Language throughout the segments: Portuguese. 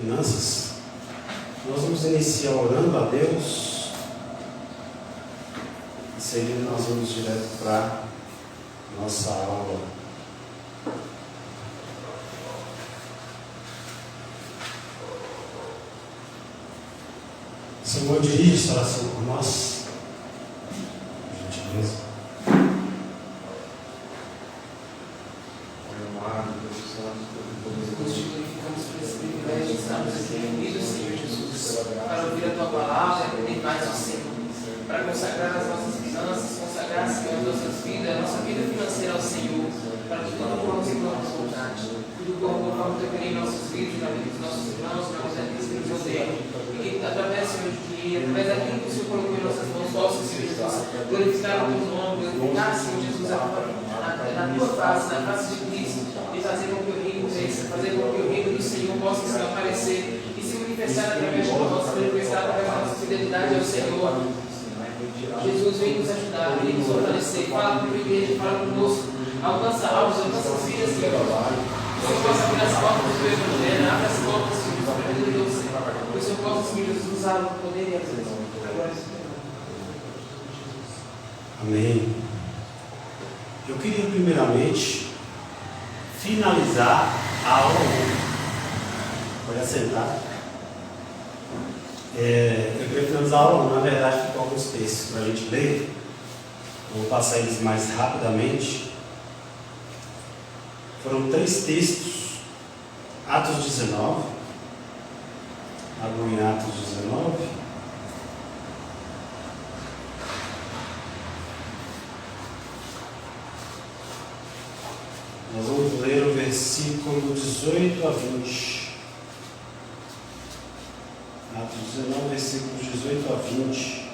Finanças, nós vamos iniciar orando a Deus. Em seguida nós vamos direto para nossa aula. Senhor, dirige esta oração por nós, por gentileza. Constituificamos por esse privilégio de estarmos aqui reunidos, Senhor Jesus, para ouvir a Tua palavra e aprender mais do Senhor, para consagrar as nossas finanças, consagrar, Senhor, as nossas vidas, a nossa vida financeira ao Senhor, para que tudo corra segundo a nossa vontade, tudo corra conforme Teu querer em nossos vidas, na vida dos nossos irmãos, na vida daqueles que nos odeiam, e que através, Senhor, através daquilo que o Senhor colocou em nossas mãos, possa, Senhor Jesus, glorificar o Teu nome, glorificar, Senhor Jesus, na Tua face, na face de Cristo, e fazer com que o reino cresça, fazer com que o reino do Senhor possa se aparecer e se manifestar através de nós, se manifestar através da nossa fidelidade ao Senhor. Jesus, vem nos ajudar, vem nos fortalecer, fala com a igreja, fala conosco, alcança alvos, alcança vidas, Senhor. Que o Senhor possa abrir as portas do Teu Evangelho, abre as portas, Senhor, para a vida do Senhor. Que o Senhor possa, Senhor Jesus, usar o poder e a bênção. Agora, Amém. Eu queria primeiramente finalizar a aula 1. Pode assentar. Eu queria finalizar a aula 1. Na verdade, ficam alguns textos para a gente ler. Eu vou passar eles mais rapidamente. Foram 3 textos. Atos 19. Abro em Atos 19. Nós vamos ler o versículo 18 a 20. Atos 19, versículos 18 a 20.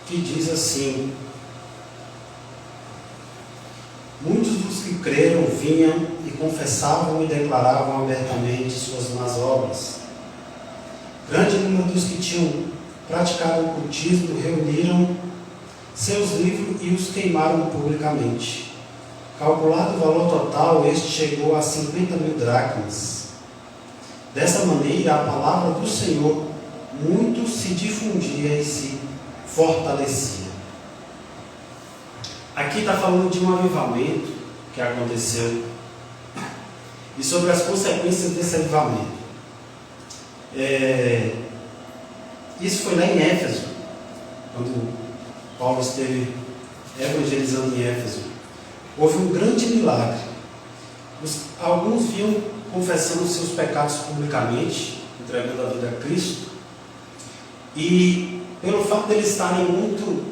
Que diz assim: muitos dos que creram vinham e confessavam e declaravam abertamente suas más obras. Grande número dos que tinham praticaram o cultismo, reuniram seus livros e os queimaram publicamente. Calculado o valor total, este chegou a 50.000 dracmas. Dessa maneira, a palavra do Senhor muito se difundia e se fortalecia. Aqui está falando de um avivamento que aconteceu e sobre as consequências desse avivamento. Isso foi lá em Éfeso, quando Paulo esteve evangelizando em Éfeso. Houve um grande milagre. Alguns vinham confessando seus pecados publicamente, entregando a vida a Cristo, e pelo fato de eles estarem muito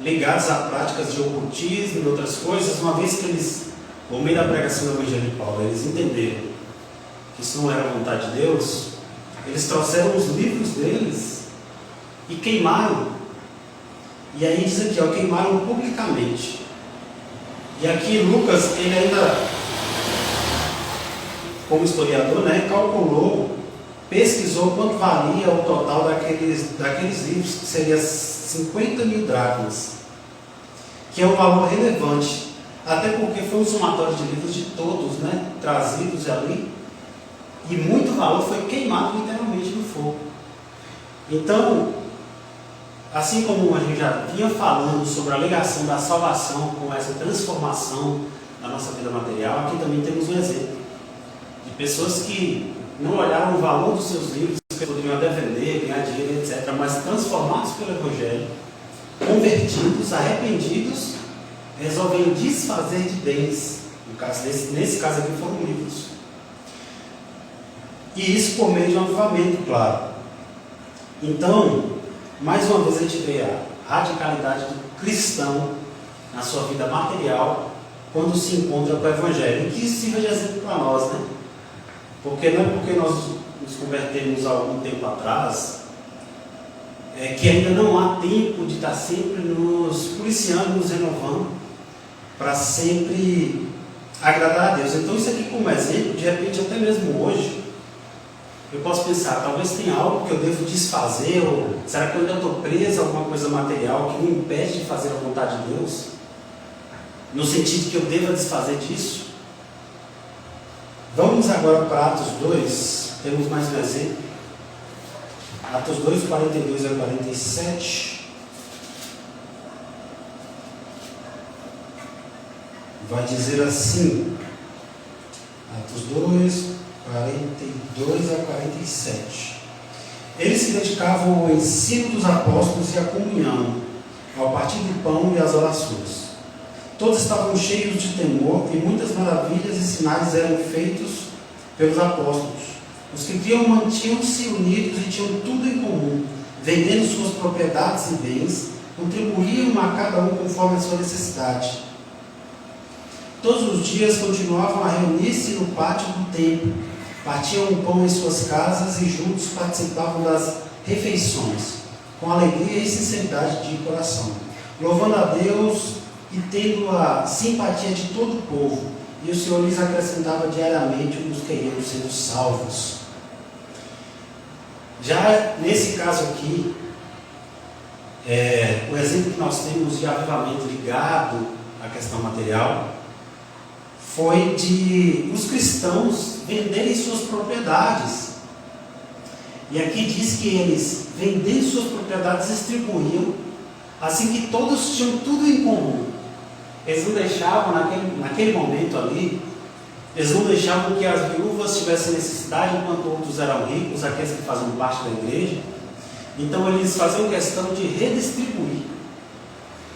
ligados a práticas de ocultismo e outras coisas, uma vez que eles, por meio da pregação do Evangelho de Paulo, eles entenderam que isso não era a vontade de Deus, eles trouxeram os livros deles e queimaram. E aí diz aqui, queimaram publicamente. E aqui Lucas, ele ainda, como historiador, calculou, pesquisou quanto valia o total daqueles livros, que seria 50.000 dracmas, que é um valor relevante, até porque foi um somatório de livros de todos, trazidos ali, e muito valor foi queimado literalmente no fogo. Então, assim como a gente já vinha falando sobre a ligação da salvação com essa transformação da nossa vida material, aqui também temos um exemplo de pessoas que não olharam o valor dos seus livros, que poderiam até vender, ganhar dinheiro, etc., mas transformados pelo Evangelho, convertidos, arrependidos, resolvem desfazer de bens. No caso, nesse caso aqui foram livros. E isso por meio de um avivamento, claro. Então, mais uma vez a gente vê a radicalidade do cristão na sua vida material quando se encontra com o Evangelho. E que isso sirva de exemplo para nós, Porque não é porque nós nos convertemos há algum tempo atrás que ainda não há tempo de estar sempre nos policiando, nos renovando, para sempre agradar a Deus. Então isso aqui como exemplo, de repente até mesmo hoje, eu posso pensar, talvez tenha algo que eu devo desfazer, ou será que eu ainda estou preso a alguma coisa material que me impede de fazer a vontade de Deus? no sentido que eu deva desfazer disso. Vamos agora para Atos 2, temos mais um exemplo. Atos 2, 42 a 47. Vai dizer assim, Atos 2, 42 a 47. Eles se dedicavam ao ensino dos apóstolos e à comunhão, ao partir do pão e às orações. Todos estavam cheios de temor e muitas maravilhas e sinais eram feitos pelos apóstolos. Os que criam mantinham-se unidos e tinham tudo em comum, vendendo suas propriedades e bens, contribuíam a cada um conforme a sua necessidade. Todos os dias continuavam a reunir-se no pátio do templo, partiam o pão em suas casas e juntos participavam das refeições, com alegria e sinceridade de coração, louvando a Deus e tendo a simpatia de todo o povo, e o Senhor lhes acrescentava diariamente os que iam sendo salvos. Já nesse caso aqui, o exemplo que nós temos de avivamento ligado à questão material foi de os cristãos venderem suas propriedades. E aqui diz que eles, vendendo suas propriedades, distribuíam, assim que todos tinham tudo em comum. Eles não deixavam, naquele momento ali, eles não deixavam que as viúvas tivessem necessidade, enquanto outros eram ricos, aqueles que faziam parte da igreja. Então eles faziam questão de redistribuir.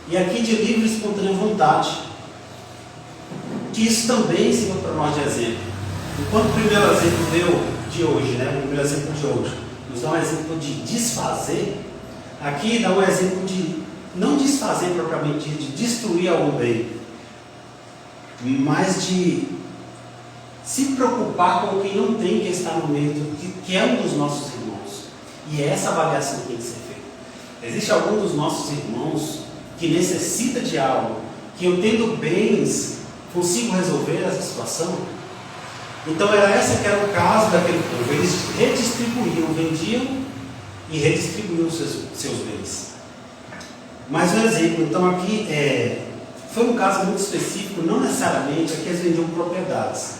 E aqui de livre e espontânea vontade. Que isso também sirva para nós de exemplo. Enquanto o primeiro exemplo de hoje, o primeiro exemplo de hoje, nos dá um exemplo de desfazer, aqui dá um exemplo de não desfazer propriamente, de destruir algum bem, mas de se preocupar com quem não tem, que está no meio, que é um dos nossos irmãos. E é essa avaliação que tem que ser feita. Existe algum dos nossos irmãos que necessita de algo, que eu tendo bens, consigo resolver essa situação? Então era o caso daquele povo. Eles redistribuíam, vendiam e redistribuíam os seus bens. Mais um exemplo, então aqui foi um caso muito específico, não necessariamente aqui eles vendiam propriedades.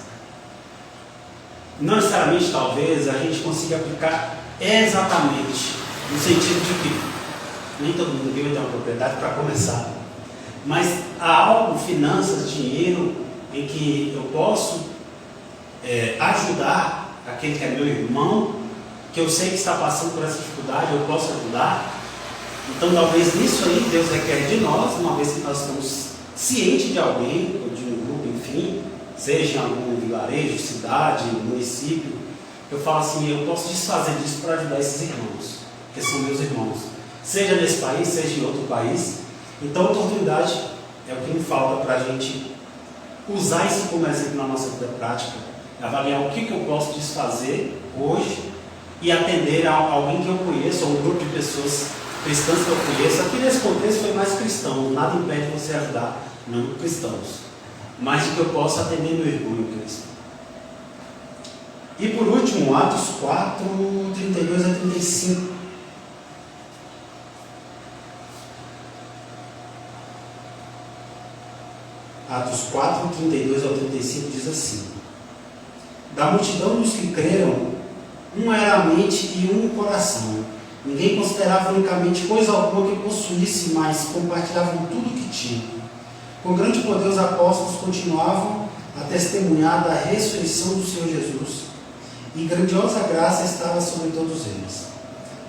Não necessariamente talvez a gente consiga aplicar exatamente no sentido de que nem todo mundo aqui vai ter uma propriedade para começar. Mas há algo, finanças, dinheiro, em que eu posso ajudar aquele que é meu irmão, que eu sei que está passando por essa dificuldade, eu posso ajudar. Então talvez nisso aí Deus requer de nós, uma vez que nós estamos cientes de alguém, ou de um grupo, enfim, seja em algum vilarejo, cidade, município, eu falo assim, eu posso desfazer disso para ajudar esses irmãos, que são meus irmãos, seja nesse país, seja em outro país. Então a oportunidade é o que me falta para a gente usar isso como exemplo na nossa vida prática, avaliar o que eu posso desfazer hoje e atender a alguém que eu conheço, ou um grupo de pessoas cristãs que eu conheço. Aqui nesse contexto foi mais cristão, nada impede você ajudar não cristãos, mas de que eu possa atender meu irmão em Cristo. E por último, Atos 4, 32 a 35. Atos 4, 32 ao 35 diz assim: da multidão dos que creram, uma era a mente e um o coração. Ninguém considerava unicamente coisa alguma que possuísse, mas compartilhavam tudo o que tinham. Com grande poder os apóstolos continuavam a testemunhar da ressurreição do Senhor Jesus, e grandiosa graça estava sobre todos eles.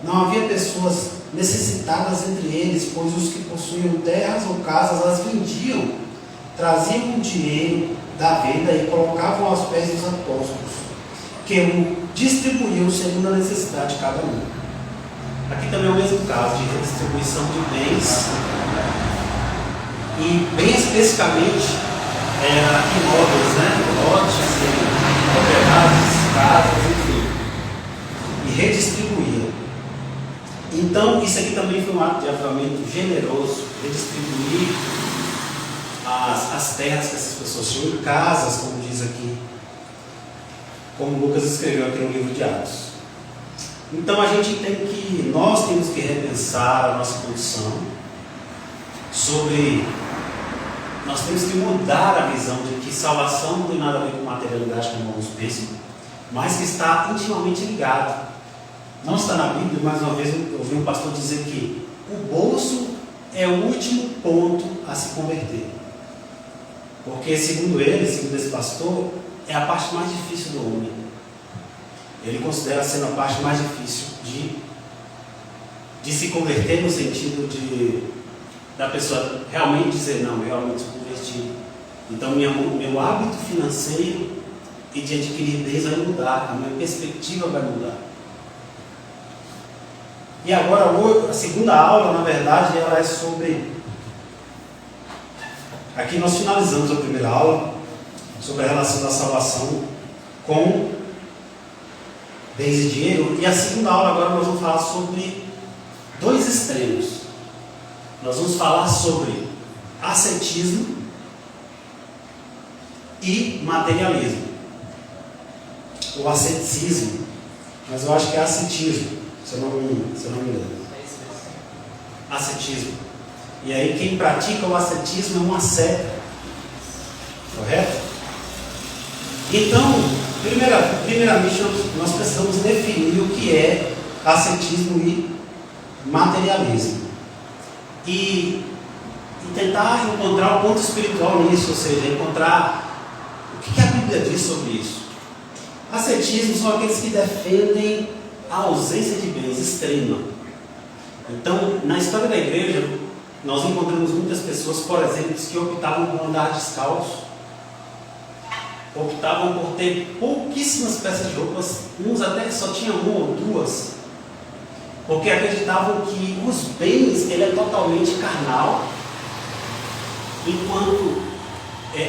Não havia pessoas necessitadas entre eles, pois os que possuíam terras ou casas as vendiam, traziam o dinheiro da venda e colocavam aos pés dos apóstolos, que o distribuíam segundo a necessidade de cada um. Aqui também é o mesmo caso de redistribuição de bens, e bem especificamente imóveis, lotes, propriedades, casas, enfim, e redistribuíam. Então isso aqui também foi um ato de avivamento generoso, redistribuir as terras que essas pessoas tinham em casas, como diz aqui, como Lucas escreveu aqui no livro de Atos. Então nós temos que repensar a nossa condição sobre nós temos que mudar a visão de que salvação não tem nada a ver com materialidade, como alguns pensam, mas que está intimamente ligado. Não está na Bíblia, mais uma vez eu ouvi um pastor dizer que o bolso é o último ponto a se converter. Porque, segundo ele, segundo esse pastor, é a parte mais difícil do homem. Ele considera sendo a parte mais difícil de se converter, no sentido da pessoa realmente dizer, não, eu realmente sou convertido. Então, meu hábito financeiro e de adquirir bens vai mudar, a minha perspectiva vai mudar. E agora, a segunda aula, na verdade, ela é sobre... Aqui nós finalizamos a primeira aula sobre a relação da salvação com bens e dinheiro. E a segunda aula agora nós vamos falar sobre dois extremos. Nós vamos falar sobre ascetismo e materialismo. O asceticismo, mas eu acho que é ascetismo, se eu não me engano. Ascetismo. E aí quem pratica o ascetismo é um asceta. Correto? Então, primeiramente nós precisamos definir o que é ascetismo e materialismo. E tentar encontrar o ponto espiritual nisso, ou seja, encontrar o que a Bíblia diz sobre isso. Ascetismo são aqueles que defendem a ausência de bens extrema. Então, na história da igreja, nós encontramos muitas pessoas, por exemplo, que optavam por andar descalço, optavam por ter pouquíssimas peças de roupas, uns até só tinham uma ou duas, porque acreditavam que os bens, ele é totalmente carnal, enquanto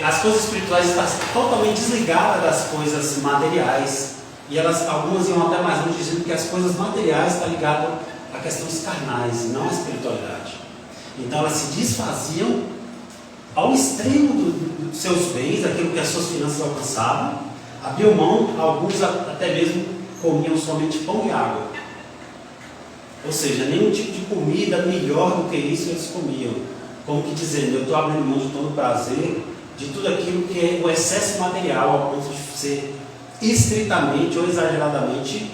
as coisas espirituais estão totalmente desligadas das coisas materiais, e algumas iam até mais longe dizendo que as coisas materiais estão ligadas a questões carnais e não à espiritualidade. Então elas se desfaziam ao extremo dos seus bens, daquilo que as suas finanças alcançavam, abriam mão, alguns até mesmo comiam somente pão e água. Ou seja, nenhum tipo de comida melhor do que isso eles comiam. Como que dizendo, eu estou abrindo mão de todo o prazer, de tudo aquilo que é o excesso material, ao ponto de ser estritamente ou exageradamente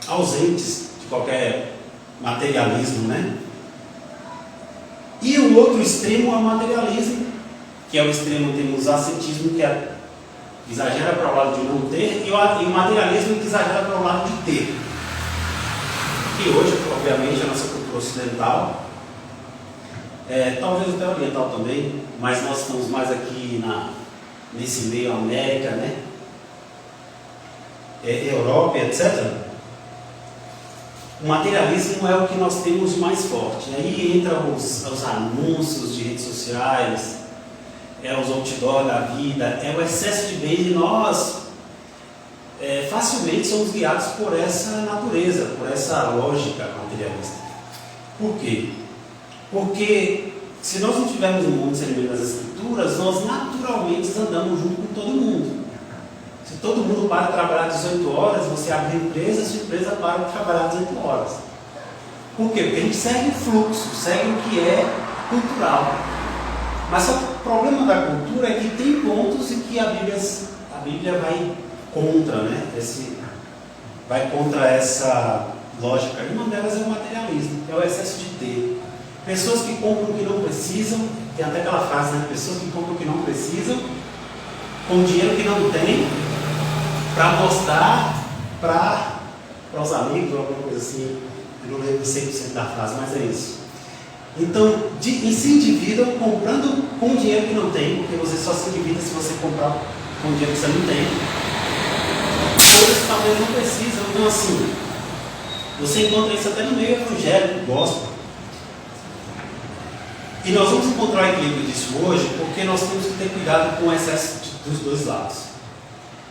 ausentes de qualquer materialismo, né? E o outro extremo é o materialismo, que é o extremo, temos o ascetismo, que exagera para o lado de não ter, e o materialismo que exagera para o lado de ter. Que hoje, obviamente, a nossa cultura ocidental, talvez até oriental também, mas nós estamos mais aqui nesse meio América, né? Europa, etc. O materialismo é o que nós temos de mais forte. Aí entram os anúncios de redes sociais, os outdoor da vida, é o excesso de bens, e nós facilmente somos guiados por essa natureza, por essa lógica materialista. Por quê? Porque se nós não tivermos um bom discernimento das Escrituras, nós naturalmente andamos junto com todo mundo. Se todo mundo para de trabalhar 18 horas, você abre empresa, sua empresa para de trabalhar 18 horas. Por quê? Porque a gente segue o fluxo, segue o que é cultural. Mas só que o problema da cultura é que tem pontos em que a Bíblia vai contra, né? Vai contra essa lógica. E uma delas é o materialismo, é o excesso de ter. Pessoas que compram o que não precisam, tem até aquela frase, né? Pessoas que compram o que não precisam, com dinheiro que não tem, para mostrar para os amigos, ou alguma coisa assim. Eu não lembro 100% da frase, mas é isso. Então, se endividam comprando com dinheiro que não tem, porque você só se endivida se você comprar com dinheiro que você não tem. Coisas que talvez não precisam. Então, assim, você encontra isso até no meio evangélico, gospel. E nós vamos encontrar o equilíbrio disso hoje, porque nós temos que ter cuidado com o excesso dos dois lados.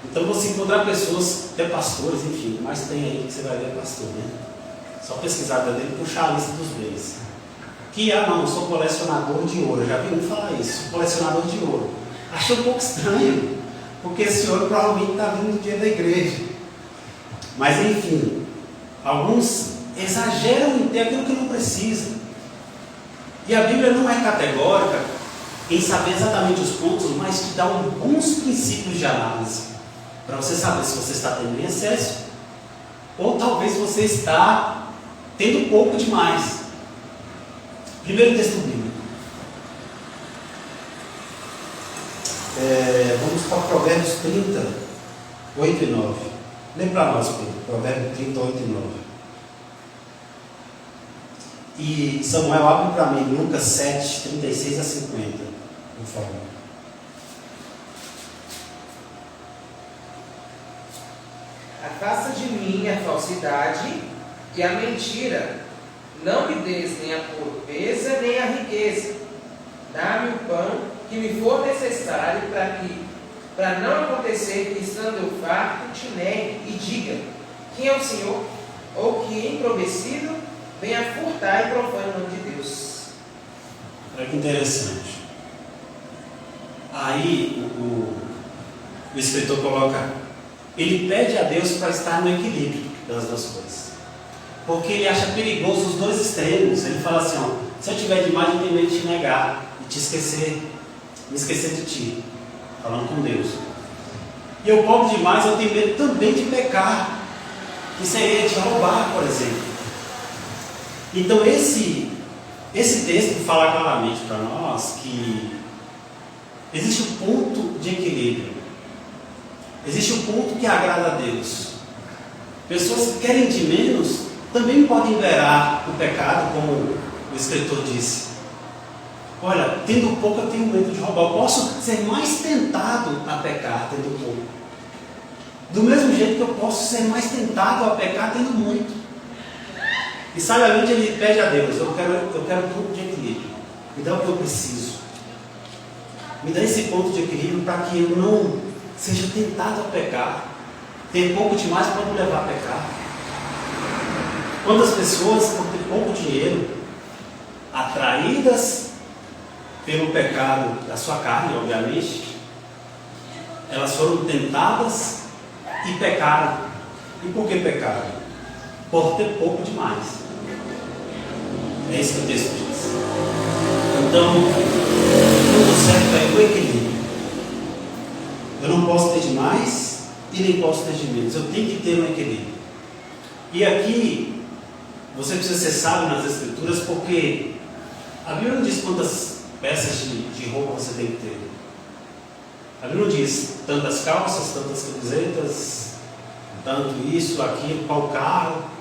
Então você encontrar pessoas, até pastores, enfim, mas tem aí que você vai ver pastor, né? Só pesquisar dele, puxar a lista dos bens. Que, não, eu sou colecionador de ouro. Eu já vi um falar isso, sou colecionador de ouro. Achei um pouco estranho, porque esse ouro provavelmente está vindo do dinheiro da igreja. Mas enfim, alguns exageram em ter aquilo que não precisa. E a Bíblia não é categórica em saber exatamente os pontos, mas te dá alguns princípios de análise para você saber se você está tendo em excesso ou talvez você está tendo pouco demais. Primeiro texto bíblico. Vamos para Provérbios 30, 8 e 9. Lê para nós, Pedro. Provérbios 30, 8 e 9. E Samuel, abre para mim Lucas 7, 36 a 50, por favor. Afasta de mim a falsidade e a mentira. Não me des nem a pobreza nem a riqueza. Dá-me o pão que me for necessário para não acontecer que, estando eu farto, te negue e diga: quem é o Senhor? Ou que, empobrecido, venha furtar e profane o nome de Deus. Olha que interessante. Aí o escritor coloca, ele pede a Deus para estar no equilíbrio das duas coisas. Porque ele acha perigoso os dois extremos. Ele fala assim, ó, se eu tiver demais, eu tenho medo de te negar e te esquecer, me esquecer de ti, falando com Deus. E eu pobre demais, eu tenho medo também de pecar, que seria de roubar, por exemplo. Então esse texto fala claramente para nós que existe um ponto de equilíbrio, existe um ponto que agrada a Deus. Pessoas que querem de menos também podem liberar o pecado, como o escritor disse. Olha, tendo pouco eu tenho medo de roubar. Eu posso ser mais tentado a pecar tendo pouco. Do mesmo jeito que eu posso ser mais tentado a pecar tendo muito. E sabiamente ele pede a Deus, eu quero um ponto de equilíbrio. Me dá o que eu preciso. Me dá esse ponto de equilíbrio para que eu não seja tentado a pecar. Ter pouco demais pode me levar a pecar. Quantas pessoas, por ter pouco dinheiro, atraídas pelo pecado da sua carne, obviamente, elas foram tentadas e pecaram. E por que pecaram? Por ter pouco demais. É isso que o texto diz. Então, o certo é o equilíbrio. Eu não posso ter demais e nem posso ter de menos. Eu tenho que ter um equilíbrio. E aqui, você precisa ser sábio nas escrituras, porque a Bíblia não diz quantas peças de roupa você tem que ter. A Bíblia não diz tantas calças, tantas camisetas, tanto isso, aquilo, qual carro.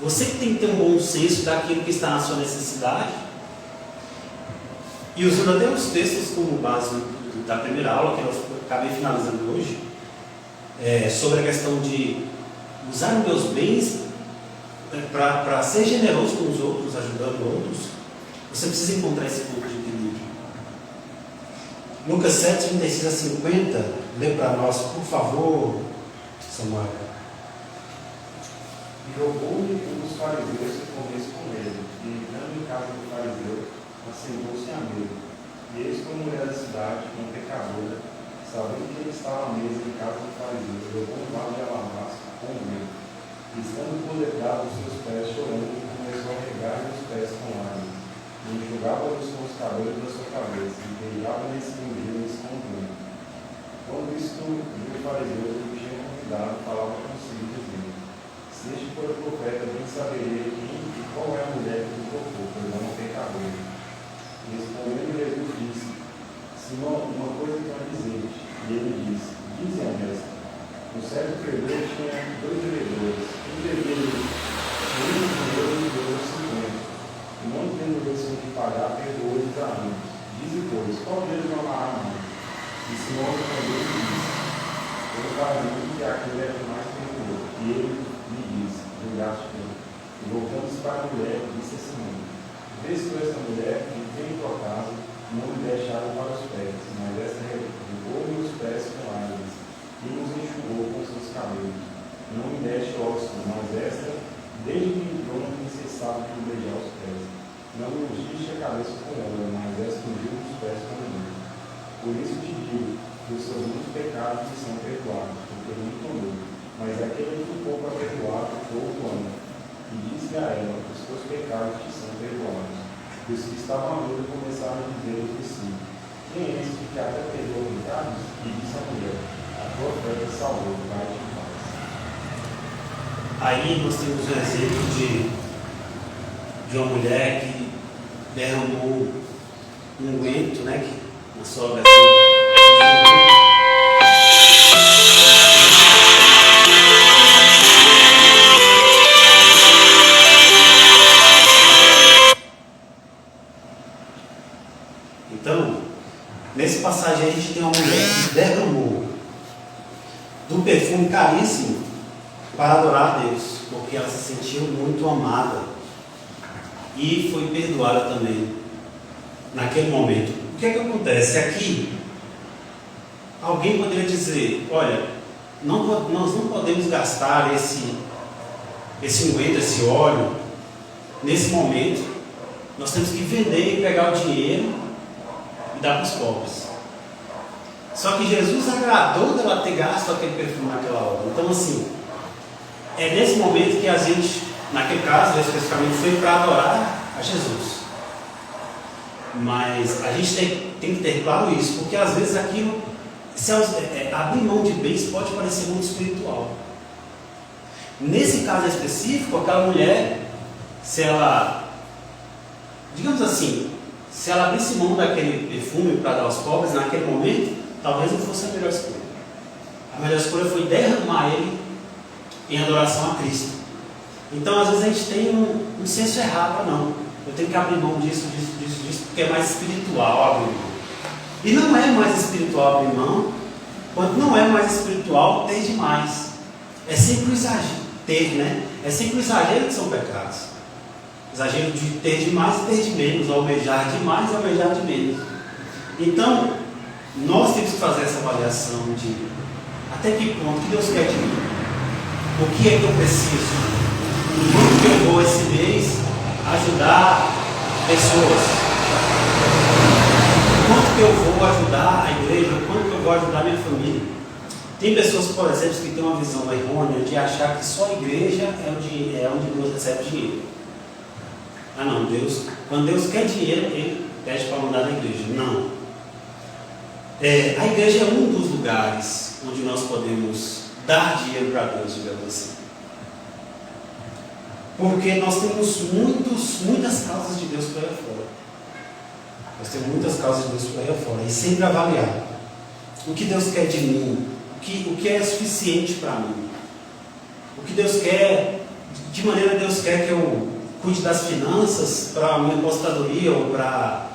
Você que tem que ter um bom senso daquilo que está na sua necessidade. E usando até os textos como base da primeira aula, que eu acabei finalizando hoje, sobre a questão de usar os meus bens para ser generoso com os outros, ajudando outros, você precisa encontrar esse ponto de equilíbrio. Lucas 7, 36 a 50, lê para nós, por favor, Samuel. E rogou-lhe um dos fariseus que comesse com ele, e entrando em casa do fariseu, assentou-se à mesa. E eis que uma mulher da cidade, uma pecadora, sabendo que ele estava à mesa em casa do fariseu, levou um vaso de alabastro com vinho. E estando por detrás dos seus pés, chorando, começou a regar-lhe os pés com lágrimas, e enxugava-lhes com os cabelos da sua cabeça, e beijava-lhes e ungia-lhes com vinho. Quando isto viu o fariseu que o tinha convidado, falava consigo, dizendo: se este for o profeta, bem saberia quem e qual é a mulher que o tocou, pois é uma pecadora. E respondendo, Jesus disse: Simão, uma coisa que eu dizer. E ele disse: dize a mestre. Um certo credor tinha 2 devedores. Um devia 20 dinheiros e outro 50. E não tendo versão de pagar, perdoou-lhes a ambos. Dize, pois, qual deles não amará mais? E Simão respondeu e disse: eu para mim que aquele é mais que o outro. E ele lhe disse: julgaste bem. E voltando-se para a mulher, disse a Simão: vês tu esta mulher, que vem em tua casa, não me deste água para os pés, mas esta regou-me os pés com lágrimas, e nos enxugou com seus cabelos. Não me deste ócio, mas esta, desde que entrou, não tem cessado de me beijar os pés. Não me ungiste a cabeça com óleo, mas esta ungiu os pés com vinho. Por isso te digo que os seus muitos pecados te são perdoados, porque muito amou. Mas aquele que pouco é perdoado, pouco ama. E disse a ela: os teus pecados te são perdoados. E os que estavam à mesa começaram a dizer entre si: quem é esse que até pegou pecados? E disse à mulher: a tua fé te salvou, vai em paz. Aí nós temos um exemplo de uma mulher que derramou um unguento, né, que na sua versão. Então, nesse passagem a gente tem uma mulher que derramou do perfume caríssimo para adorar a Deus, porque ela se sentiu muito amada e foi perdoada também naquele momento. O que é que acontece? Aqui, alguém poderia dizer: olha, nós não podemos gastar esse unguento, esse óleo, nesse momento. Nós temos que vender e pegar o dinheiro e dar para os pobres. Só que Jesus agradou dela ter gasto aquele perfume naquela hora. Então, assim, é nesse momento que a gente, naquele caso especificamente, foi para adorar a Jesus. Mas a gente tem que ter claro isso, porque às vezes aquilo, abrir mão de bens pode parecer muito espiritual. Nesse caso específico, aquela mulher, se ela, digamos assim, se ela abrisse mão daquele perfume para dar aos pobres, naquele momento, talvez não fosse a melhor escolha. A melhor escolha foi derramar ele em adoração a Cristo. Então, às vezes a gente tem um senso errado: não, eu tenho que abrir mão disso, porque é mais espiritual abrir mão. E não é mais espiritual abrir mão, quando não é mais espiritual ter demais. É sempre o exagero, né? É sempre o exagero que são pecados. Exagero de ter demais e ter de menos, almejar demais e almejar de menos. Então, nós temos que fazer essa avaliação de até que ponto que Deus quer de mim. O que é que eu preciso? Quanto que eu vou esse mês ajudar pessoas? Quanto que eu vou ajudar a igreja? Quanto que eu vou ajudar a minha família? Tem pessoas, por exemplo, que têm uma visão errônea de achar que só a igreja é onde Deus recebe dinheiro. Ah não, quando Deus quer dinheiro, Ele pede para mandar na igreja. Não. A igreja é um dos lugares onde nós podemos dar dinheiro para Deus, digamos assim. Porque nós temos muitas causas de Deus por aí fora. Nós temos muitas causas de Deus por aí fora. E sempre avaliar o que Deus quer de mim, o que é suficiente para mim. O que Deus quer, de maneira Deus quer que eu cuide das finanças para a minha aposentadoria ou para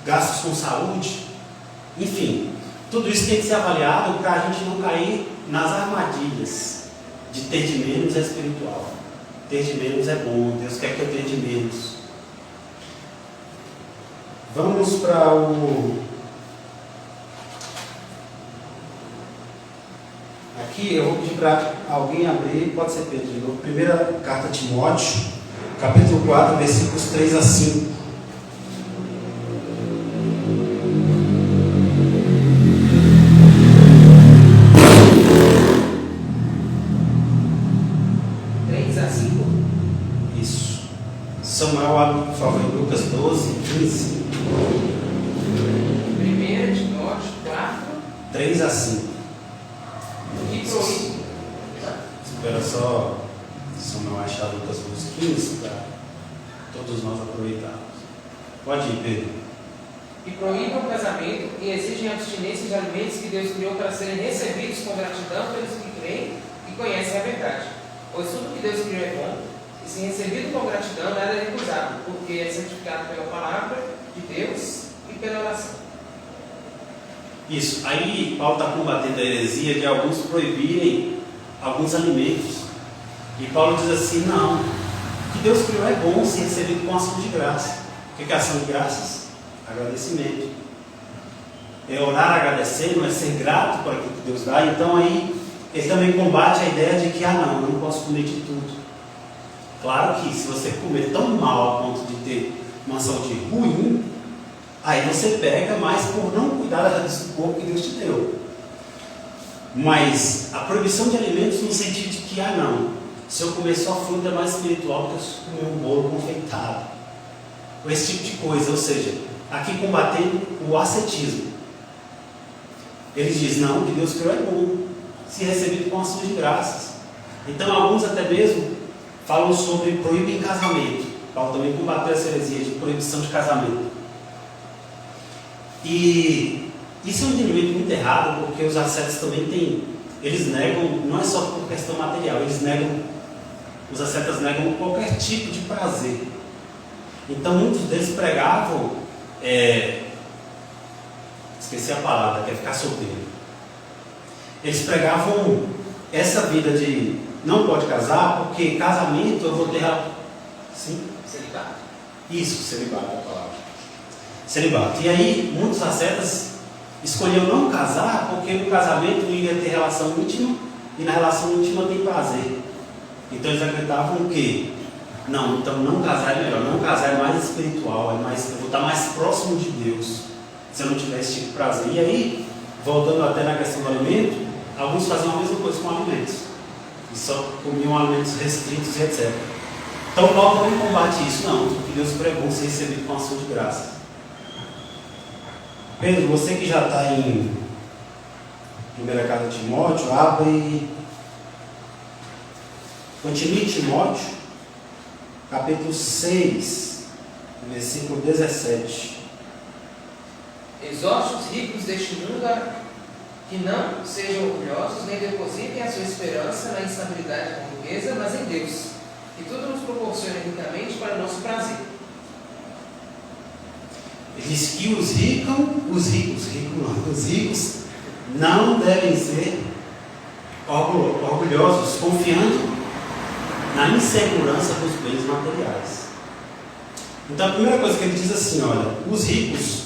gastos com saúde. Enfim, tudo isso tem que ser avaliado para a gente não cair nas armadilhas de ter de menos é espiritual. Ter de menos é bom, Deus quer que eu tenha de menos. Vamos para Aqui eu vou pedir para alguém abrir, pode ser Pedro de novo. Primeira carta a Timóteo, capítulo 4, versículos 3 a 5. Isso. Samuel, abre por favor em Lucas 12, 15. 1 Timóteo 4, 3 a 5. E proíbe. Espera só Samuel achar Lucas 12, 15 para todos nós aproveitarmos. Pode ir, Pedro. E proíbe o casamento e exigem abstinência de alimentos que Deus criou para serem recebidos com gratidão pelos que creem e conhecem a verdade. Pois tudo que Deus criou é bom, e se recebido com gratidão nada é recusado, porque é santificado pela palavra de Deus e pela oração. Isso. Aí Paulo está combatendo a heresia de alguns proibirem alguns alimentos. E Paulo diz assim: não, o que Deus criou é bom se recebido com ação de graça. O que é ação de graças? Agradecimento. É orar agradecendo, é ser grato por aquilo que Deus dá. Então aí ele também combate a ideia de que não, eu não posso comer de tudo. Claro que se você comer tão mal a ponto de ter uma saúde ruim, aí você pega, mas por não cuidar do corpo que Deus te deu. Mas a proibição de alimentos no sentido de que, não, se eu comer só fruta é mais espiritual do que se eu comer um bolo confeitado. Ou esse tipo de coisa, ou seja, aqui combatendo o ascetismo. Ele diz, não, o que Deus criou é bom, se recebido com ações de graças. Então alguns até mesmo falam sobre proíbem casamento. Paulo também combateu essa heresia de proibição de casamento. E isso é um entendimento muito errado, porque os ascetas também têm, eles negam, não é só por questão material, os ascetas negam qualquer tipo de prazer. Então muitos deles pregavam, esqueci a palavra, que é ficar solteiro. Eles pregavam essa vida de não pode casar, porque casamento eu vou ter... Sim? Celibato. Isso, celibato é a palavra. Celibato. E aí muitos ascetas escolheram não casar, porque no casamento iria ter relação íntima, e na relação íntima tem prazer. Então eles acreditavam que não, então não casar é melhor, não casar é mais espiritual, eu vou estar mais próximo de Deus se eu não tiver esse tipo de prazer. E aí, voltando até na questão do alimento, alguns faziam a mesma coisa com alimentos, e só comiam alimentos restritos e etc. Então Paulo também combate isso, não, porque Deus pregou ser recebido com ação de graça. Pedro, você que já está em 1 Carta de Timóteo, abre, continue Timóteo, capítulo 6, versículo 17. Exorte os ricos deste mundo a que não sejam orgulhosos, nem depositem a sua esperança na instabilidade da riqueza, mas em Deus, que tudo nos proporciona ricamente para o nosso prazer. Ele diz que os ricos não devem ser orgulhosos, confiando na insegurança dos bens materiais. Então a primeira coisa que ele diz assim, olha, os ricos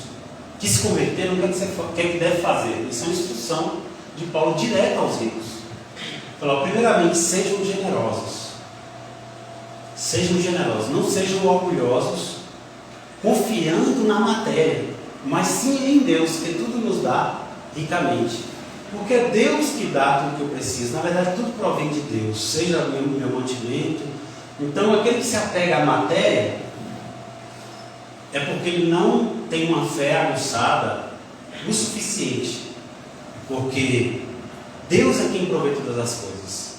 que se converteram, o que deve fazer? Isso é uma instrução de Paulo direta aos ricos. Falou, primeiramente, sejam generosos. Sejam generosos, não sejam orgulhosos, confiando na matéria, mas sim em Deus, que tudo nos dá ricamente. Porque é Deus que dá tudo que eu preciso. Na verdade, tudo provém de Deus, seja o meu mantimento. Então, aquele que se apega à matéria é porque ele não tem uma fé aguçada o suficiente. Porque Deus é quem provê todas as coisas.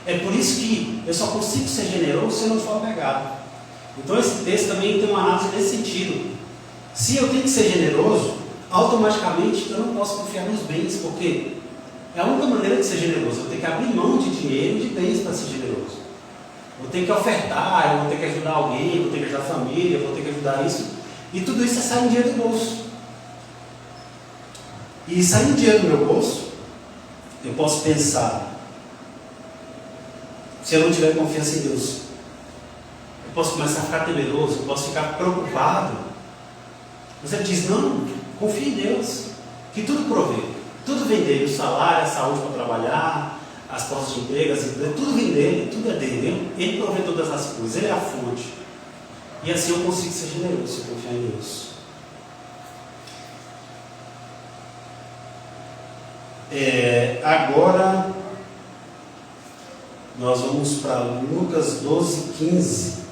É por isso que eu só consigo ser generoso se eu não for apegado. Então, esse texto também tem uma análise nesse sentido. Se eu tenho que ser generoso, automaticamente eu não posso confiar nos bens, porque é a única maneira de ser generoso. Eu tenho que abrir mão de dinheiro e de bens para ser generoso. Eu tenho que ofertar, eu vou ter que ajudar alguém, eu vou ter que ajudar a família, eu vou ter que ajudar isso. E tudo isso é sair dinheiro do bolso. E saindo dinheiro do meu bolso, eu posso pensar, se eu não tiver confiança em Deus, eu posso começar a ficar temeroso, eu posso ficar preocupado. Mas ele diz, não, confie em Deus, que tudo provê, tudo vem dele, o salário, a saúde para trabalhar, as portas de emprego, tudo vem dele, tudo é dele, ele provê todas as coisas, ele é a fonte. E assim eu consigo ser generoso se eu confiar em Deus. Agora nós vamos para Lucas 12:15.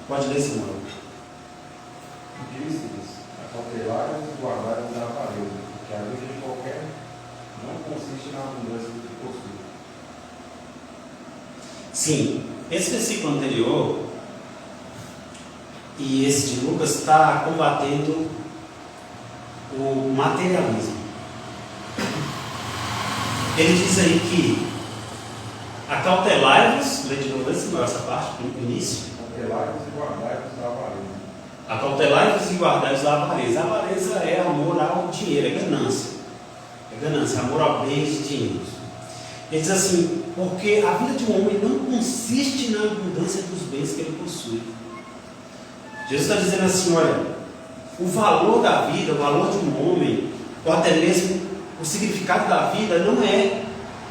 Pode ler, Simão. Disse-lhes, acautelai-vos e guardai-vos da avareza, porque a vida de qualquer não consiste na abundância do que possui. Sim, esse versículo anterior e esse de Lucas está combatendo o materialismo. Ele diz aí que acautelai-vos, lê de novo essa parte, no início. Acautelai-vos e guardai-vos da avareza. Acautelai-vos e guardai-vos da avareza. A avareza é amor ao dinheiro, é ganância. É ganância, amor ao bens de dinheiro. Ele diz assim, porque a vida de um homem não consiste na abundância dos bens que ele possui. Jesus está dizendo assim, olha, o valor da vida, o valor de um homem, ou até mesmo o significado da vida não é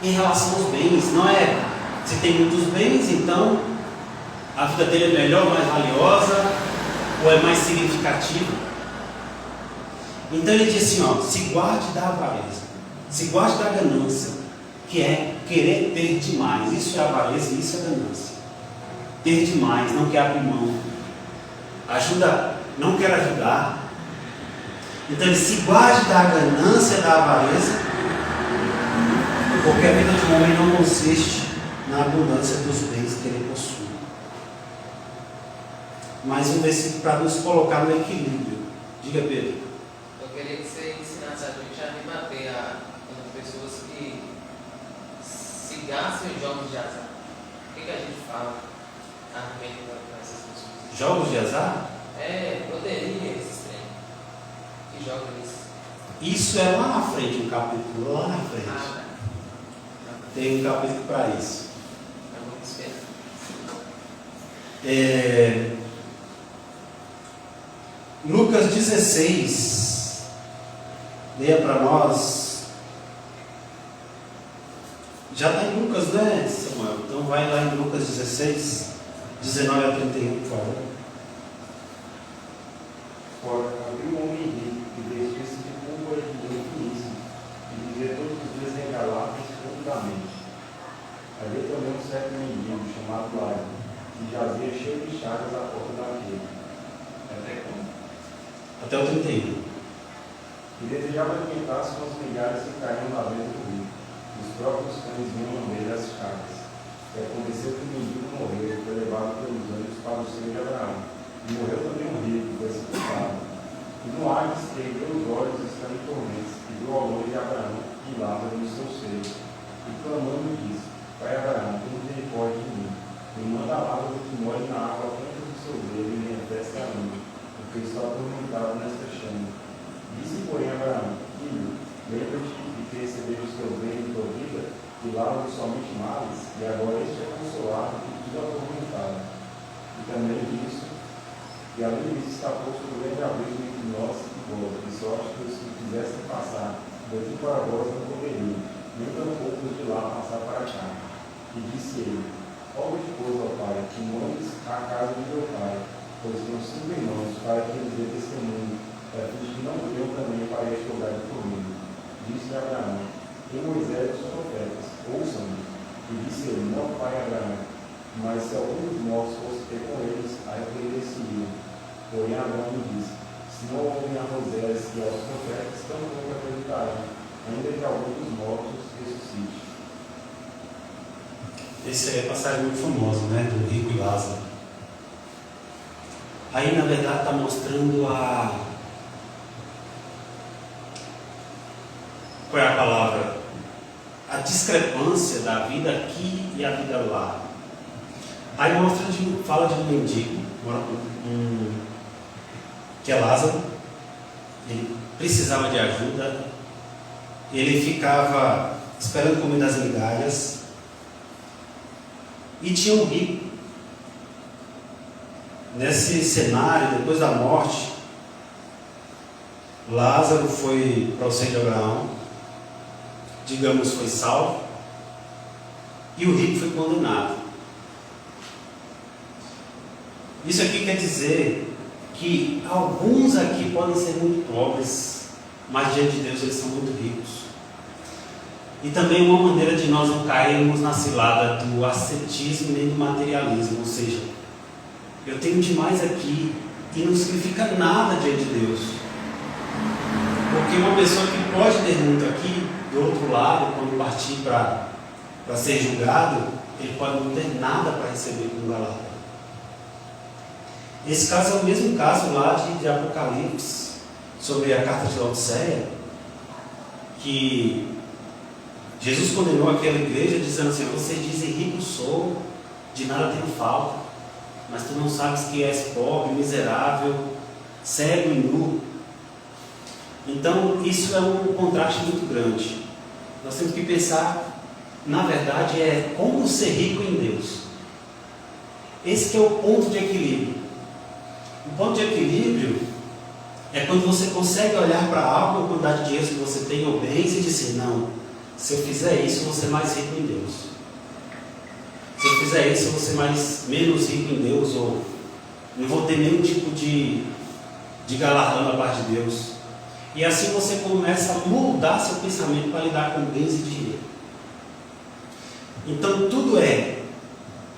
em relação aos bens, não é se tem muitos bens, então a vida dele é melhor, mais valiosa, ou é mais significativa. Então ele diz assim, ó, se guarde da avareza, se guarde da ganância, que é querer ter demais. Isso é avareza e isso é ganância. Ter demais, não quer abrir mão. Ajuda, não quer ajudar. Então ele se guarde da ganância, da avareza, porque a vida de um homem não consiste na abundância dos bens que ele possui. Mais um versículo para nos colocar no equilíbrio. Diga, Pedro. Eu queria que você ensinasse a gente a rebater as pessoas que se gastam em jogos de azar. O que a gente fala a respeito dessas pessoas? Jogos de azar? Loteria, esses trem. Que jogam isso? Isso é lá na frente, um capítulo lá na frente. Tem um capítulo para isso. Vamos esperar. Lucas 16, leia para nós. Já está em Lucas, né, Samuel? Então vai lá em Lucas 16, 19 a 31, por favor. Ora, havia um homem rico que vestia-se de púrpura e de linho finíssimo, e vivia todos os dias em Galápagos profundamente. Havia também um certo mendigo chamado Lázaro, que jazia cheio de chagas à porta da vila. Até quando? Até o 31. E desejava alimentar-se com as migalhas que caíam lá dentro do rico. Os próprios cães vinham lamber as chagas. E aconteceu que o mendigo morreu e foi levado pelos anjos para o seio de Abraão. E morreu também um rico, foi sepultado. E no Hades ergueu os olhos estando em tormentos, e viu ao longe Abraão e Lázaro no seu seio. E clamando disse: Pai Abraão, tem misericórdia de mim. E manda Lázaro que molhe na água a ponta do seu dedo e me ateste a língua, porque estou atormentado nesta chama. Disse, porém, Abraão: Filho, lembra-te de que recebeste os teus bens em tua vida, e Lázaro somente males, e agora este é consolado e tudo atormentado. E também disso, e além disso está posto o grande abismo entre nós e vós, de sorte que os que quisessem passar daqui para vós não poderiam, nem tampouco os de lá passar para cá. E disse ele: Rogo-te, pois, ó Pai, que mandes à casa de meu pai, pois tenho 5 irmãos, para que eles dê testemunho, para que os que não venham também para este lugar de comigo. Disse Abraão: Tem Moisés e os profetas, ouçam-me. E disse ele: Não, pai Abraão, mas se algum dos mortos fosse ter com eles, arrepender-se-iam. Porém Abraão lhe disse: Se não ouvem a Moisés e aos profetas, tampouco acreditarão, ainda que algum dos mortos ressuscite. Essa é a passagem muito famosa, né? Do rico e Lázaro. Aí, na verdade, está mostrando qual é a palavra? A discrepância da vida aqui e a vida lá. Aí fala de um mendigo, que é Lázaro. Ele precisava de ajuda. Ele ficava esperando comer das migalhas. E tinha um rico. Nesse cenário, depois da morte, Lázaro foi para o seio de Abraão, digamos, foi salvo, e o rico foi condenado. Isso aqui quer dizer que alguns aqui podem ser muito pobres, mas diante de Deus eles são muito ricos. E também uma maneira de nós não cairmos na cilada do ascetismo nem do materialismo, ou seja, eu tenho demais aqui e não significa nada diante de Deus. Porque uma pessoa que pode ter muito aqui, do outro lado, quando partir para ser julgado, ele pode não ter nada para receber com o galardão. Esse caso é o mesmo caso lá de Apocalipse, sobre a carta de Laodiceia, que Jesus condenou aquela igreja dizendo assim: vocês dizem rico sou, de nada tenho falta, mas tu não sabes que és pobre, miserável, cego e nu. Então isso é um contraste muito grande. Nós temos que pensar, na verdade, como ser rico em Deus. Esse que é o ponto de equilíbrio. O ponto de equilíbrio é quando você consegue olhar para algo, a quantidade de dinheiro que você tem ou bens, e dizer: não, se eu fizer isso, eu vou ser mais rico em Deus. Se eu fizer isso, eu vou ser menos rico em Deus, ou não vou ter nenhum tipo de galardão da parte de Deus. E assim você começa a moldar seu pensamento para lidar com bens e dinheiro. Então tudo é.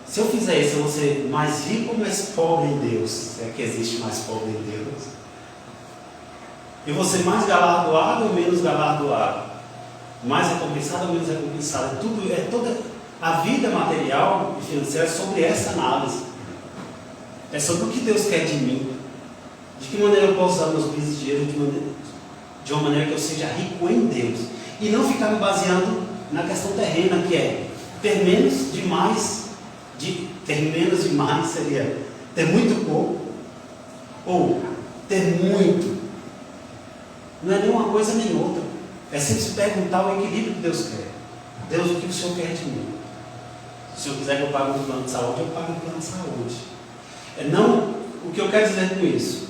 Se eu fizer isso, eu vou ser mais rico ou mais pobre em Deus? Se é que existe mais pobre em Deus. Eu vou ser mais galardoado ou menos galardoado? Mais recompensado ou menos recompensado? Toda a vida material e financeira é sobre essa análise. É sobre o que Deus quer de mim. De que maneira eu posso usar meus bens de dinheiro de uma maneira que eu seja rico em Deus. E não ficar me baseando na questão terrena, que é ter menos demais. Ter menos demais seria ter muito pouco ou ter muito. Não é nem uma coisa nem outra. É sempre se perguntar o equilíbrio que Deus quer. Deus, o que o Senhor quer de mim? Se o Senhor quiser que eu pague um plano de saúde, eu pago um plano de saúde. Não, o que eu quero dizer com isso?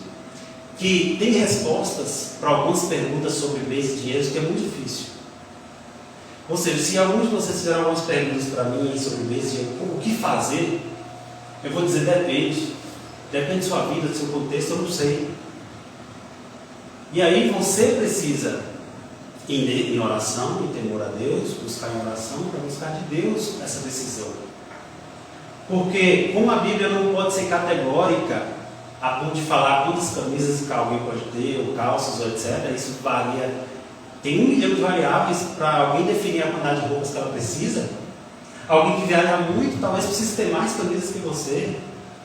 Que tem respostas para algumas perguntas sobre bens e dinheiro que é muito difícil. Ou seja, se alguns de vocês fizeram algumas perguntas para mim sobre bens e dinheiro, o que fazer, eu vou dizer depende. Depende da sua vida, do seu contexto, eu não sei. E aí você precisa ir em oração, em temor a Deus, buscar em oração para buscar de Deus essa decisão. Porque como a Bíblia não pode ser categórica a ponto de falar quantas camisas alguém pode ter, ou calças, ou etc., isso varia. Tem 1 milhão de variáveis para alguém definir a quantidade de roupas que ela precisa. Alguém que viaja muito talvez precise ter mais camisas que você.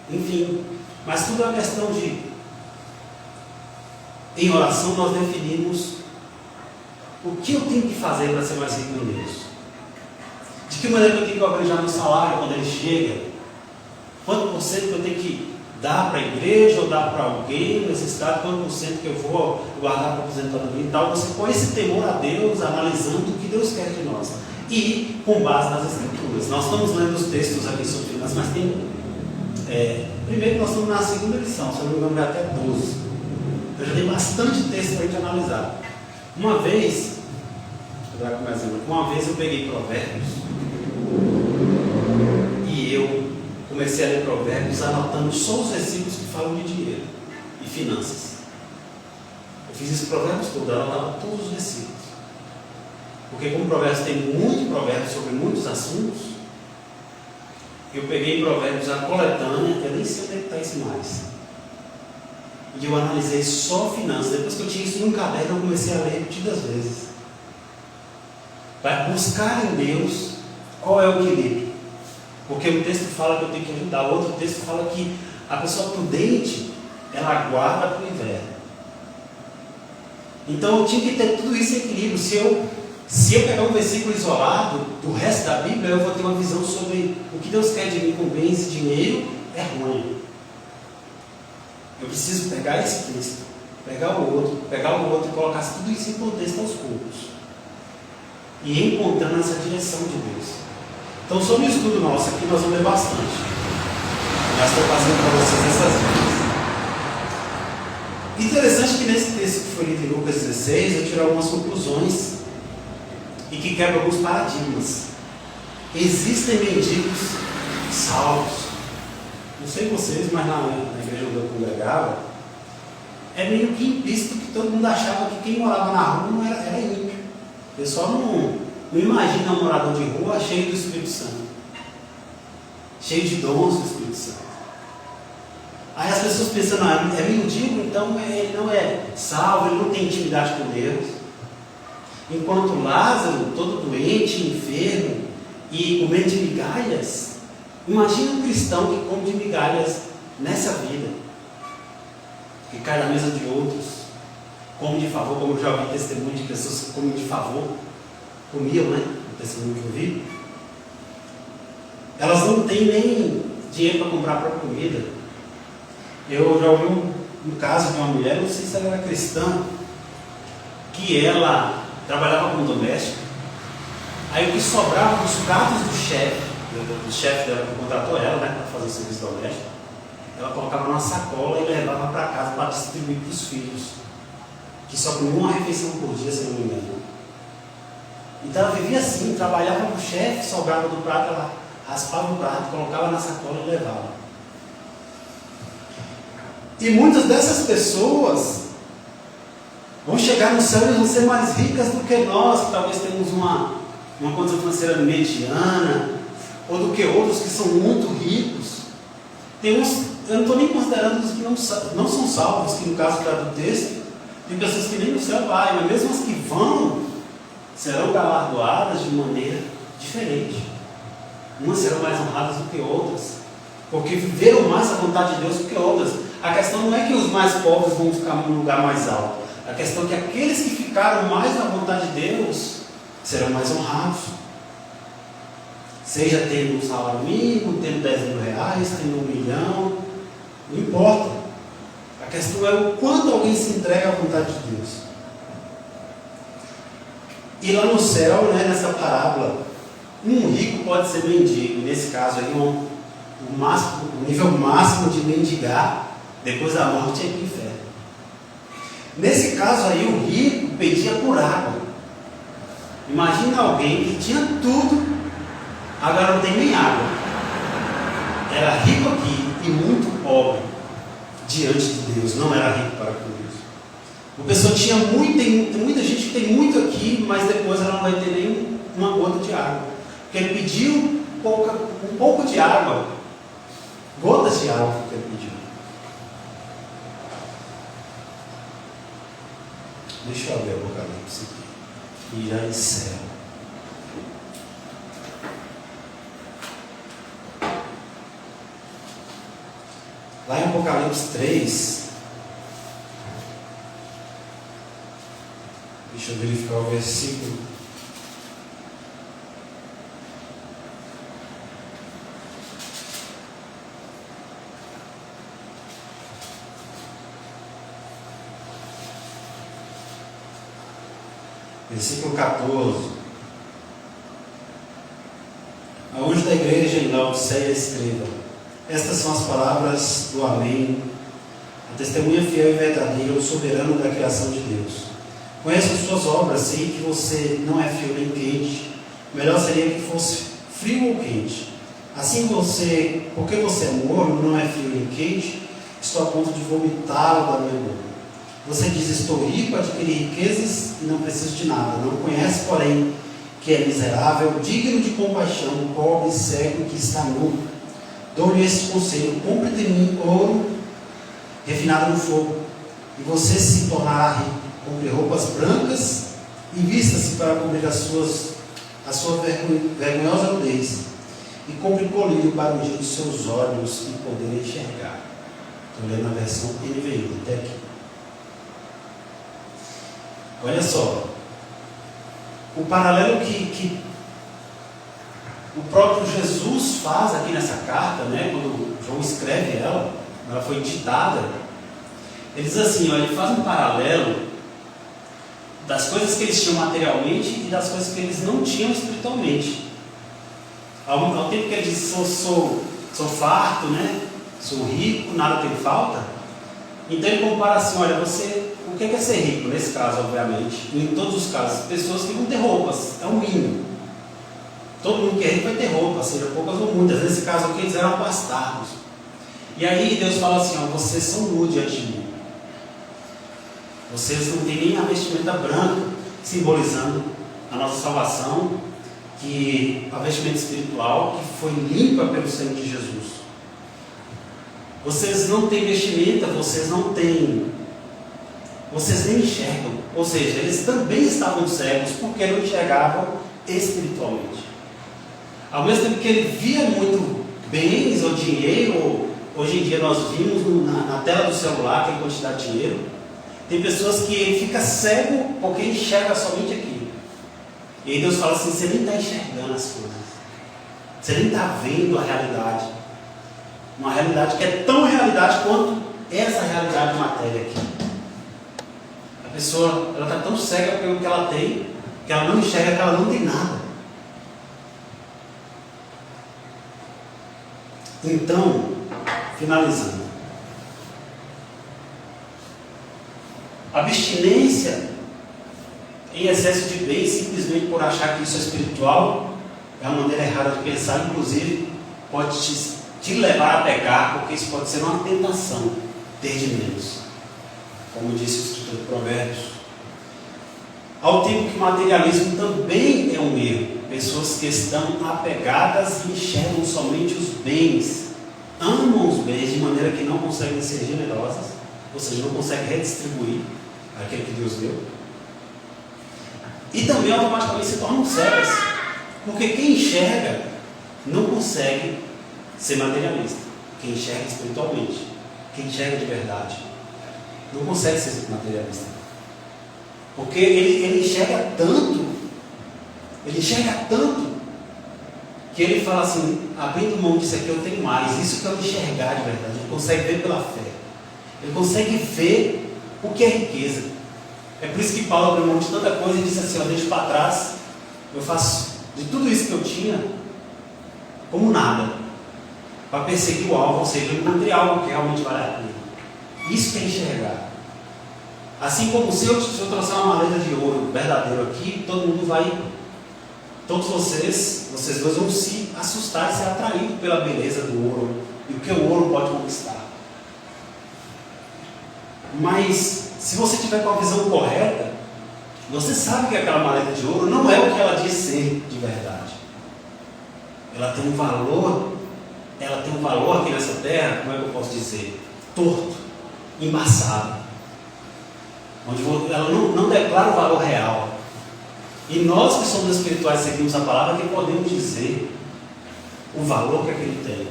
Enfim, mas tudo é uma questão de... Em oração nós definimos o que eu tenho que fazer para ser mais rico em Deus. De que maneira eu tenho que organizar meu salário quando ele chega. Quanto por cento que eu tenho que dar para a igreja ou dar para alguém necessitado, quanto por cento que eu vou guardar para aposentadoria e tal. Você põe esse temor a Deus, analisando o que Deus quer de nós. E com base nas Escrituras. Nós estamos lendo os textos aqui sobre finanças, mas tem... primeiro nós estamos na segunda lição, se eu não me engano vai até 12. Eu já tenho bastante texto para a gente analisar. Uma vez eu peguei Provérbios e eu comecei a ler Provérbios anotando só os versículos que falam de dinheiro e finanças. Eu fiz esse Provérbios todo, eu anotava todos os versículos. Porque como Provérbios tem muito provérbio sobre muitos assuntos, eu peguei Provérbios a coletânea, eu nem sei onde é que está isso mais. E eu analisei só finanças. Depois que eu tinha isso num caderno, eu comecei a ler repetidas vezes. Para buscar em Deus qual é o equilíbrio. Porque um texto fala que eu tenho que ajudar, o outro texto fala que a pessoa prudente, ela guarda para o inverno. Então eu tinha que ter tudo isso em equilíbrio. Se eu pegar um versículo isolado do resto da Bíblia, eu vou ter uma visão sobre o que Deus quer de mim com bens e dinheiro, é ruim. Eu preciso pegar esse texto, pegar o outro e colocar tudo isso em contexto aos poucos. E encontrando essa direção de Deus. Então, sobre o estudo nosso aqui, nós vamos ler bastante. Já estou fazendo para vocês essas dicas. Interessante que nesse texto que foi lido em Lucas 16, eu tirei algumas conclusões e que quebram alguns paradigmas. Existem mendigos salvos. Não sei vocês, mas na igreja onde eu congregava, é meio que implícito que todo mundo achava que quem morava na rua não era ímpio. O pessoal não imagina um morador de rua cheio do Espírito Santo, cheio de dons do Espírito Santo. Aí as pessoas pensam, não, é mendigo, então ele não é salvo, ele não tem intimidade com Deus. Enquanto Lázaro, todo doente, enfermo e comendo de migalhas, imagina um cristão que come de migalhas nessa vida, que cai na mesa de outros, come de favor, como eu já ouvi testemunho de pessoas que comem de favor, comiam, né? O testemunho que eu vi. Elas não têm nem dinheiro para comprar a própria comida. Eu já ouvi um caso de uma mulher, não sei se ela era cristã, que ela trabalhava como doméstica, aí o que sobrava dos pratos do chefe dela que contratou ela, né, para fazer o serviço doméstico, ela colocava numa sacola e levava para casa para distribuir para os filhos, que só comiam uma refeição por dia, se não me engano. Então ela vivia assim, trabalhava com o chefe, sobrava do prato, ela raspava o prato, colocava na sacola e levava. E muitas dessas pessoas vão chegar no céu e vão ser mais ricas do que nós, que talvez temos uma condição financeira mediana, ou do que outros que são muito ricos. Tem uns, eu não estou nem considerando os que não são salvos, que no caso do texto, tem pessoas que nem no céu vai, mas mesmo as que vão, serão galardoadas de maneira diferente. Umas serão mais honradas do que outras, porque viveram mais a vontade de Deus do que outras. A questão não é que os mais pobres vão ficar num lugar mais alto. A questão é que aqueles que ficaram mais na vontade de Deus serão mais honrados. Seja tendo um salário mínimo, tendo 10 mil reais, tendo 1 milhão, não importa. A questão é o quanto alguém se entrega à vontade de Deus. E lá no céu, né, nessa parábola, um rico pode ser mendigo. Nesse caso aí, o nível máximo de mendigar depois da morte é ir para o inferno. Nesse caso aí, o rico pedia por água. Imagina alguém que tinha tudo, agora não tem nem água. Era rico aqui e muito pobre diante de Deus. Não era rico para com Deus. Uma pessoa tinha tem muita gente que tem muito aqui, mas depois ela não vai ter nem uma gota de água. Porque ele pediu um pouco de água, gotas de água que ele pediu. Deixa eu abrir o Apocalipse aqui e já encerro. Lá em Apocalipse 3, deixa eu verificar o versículo. Versículo 14. Ao anjo da igreja em Laodiceia escreva: estas são as palavras do Amém, a testemunha fiel e verdadeira, o soberano da criação de Deus. Conheço as suas obras, sei que você não é frio nem quente. Melhor seria que fosse frio ou quente. Assim porque você é morno, não é frio nem quente, estou a ponto de vomitá-lo da minha boca. Você diz: estou rico, adquiri riquezas e não preciso de nada. Não conhece, porém, que é miserável, digno de compaixão, pobre, cego, que está nu. Dou-lhe esse conselho: compre de mim ouro refinado no fogo, e você se tornará rico. Compre roupas brancas e vista-se para cobrir a sua vergonhosa nudez. E compre colírio para ungir os seus olhos e poder enxergar. Estou lendo a versão NVI, até aqui. Olha só, o paralelo que o próprio Jesus faz aqui nessa carta, né, quando João escreve ela foi ditada. Ele diz assim, ele faz um paralelo das coisas que eles tinham materialmente e das coisas que eles não tinham espiritualmente. Ao tempo que ele diz: sou farto, né, sou rico, nada tem falta. Então ele compara assim: olha, o que é ser rico? Nesse caso, obviamente, em todos os casos, pessoas que vão ter roupas, é o mínimo. Todo mundo que é rico vai ter roupa, seja poucas ou muitas. Nesse caso aqui, eles eram abastados. E aí Deus fala assim: vocês são nus diante de mim. Vocês não têm nem a vestimenta branca, simbolizando a nossa salvação, que a vestimenta espiritual, que foi limpa pelo sangue de Jesus. Vocês não têm vestimenta, vocês nem enxergam. Ou seja, eles também estavam cegos porque não enxergavam espiritualmente. Ao mesmo tempo que ele via muito bens ou dinheiro, hoje em dia nós vimos na tela do celular aquela quantidade de dinheiro. Tem pessoas que ele fica cego porque enxerga somente aquilo. E aí Deus fala assim: você nem está enxergando as coisas, você nem está vendo a realidade. Uma realidade que é tão realidade quanto essa realidade de matéria aqui. A pessoa está tão cega pelo que ela tem, que ela não enxerga que ela não tem nada. Então, finalizando, abstinência em excesso de bem, simplesmente por achar que isso é espiritual, é uma maneira errada de pensar. Inclusive pode te levar a pecar, porque isso pode ser uma tentação, ter de menos, como disse o escritor de Provérbios. Ao tempo que o materialismo também é um erro, pessoas que estão apegadas e enxergam somente os bens, amam os bens de maneira que não conseguem ser generosas, ou seja, não conseguem redistribuir aquilo que Deus deu. E também automaticamente se tornam cegas, porque quem enxerga não consegue ser materialista. Quem enxerga espiritualmente, quem enxerga de verdade, não consegue ser materialista. Porque ele enxerga tanto, que ele fala assim, abrindo mão disso aqui eu tenho mais, isso que eu enxergar de verdade, ele consegue ver pela fé, ele consegue ver o que é riqueza. É por isso que Paulo abriu mão de tanta coisa e disse assim, eu deixo para trás, eu faço de tudo isso que eu tinha, como nada, para perseguir o alvo, ou seja, eu encontrei algo que realmente vale a pena. Isso que é enxergar. Assim como se eu trouxer uma maleta de ouro verdadeiro aqui, todo mundo vai, todos vocês dois vão se assustar e ser atraídos pela beleza do ouro e o que o ouro pode conquistar. Mas se você tiver com a visão correta, você sabe que aquela maleta de ouro não é o que ela diz ser de verdade. Ela tem um valor aqui nessa terra, como é que eu posso dizer? Torto, embaçado. Onde ela não declara o valor real. E nós que somos espirituais, seguimos a palavra, que podemos dizer o valor que aquele tem.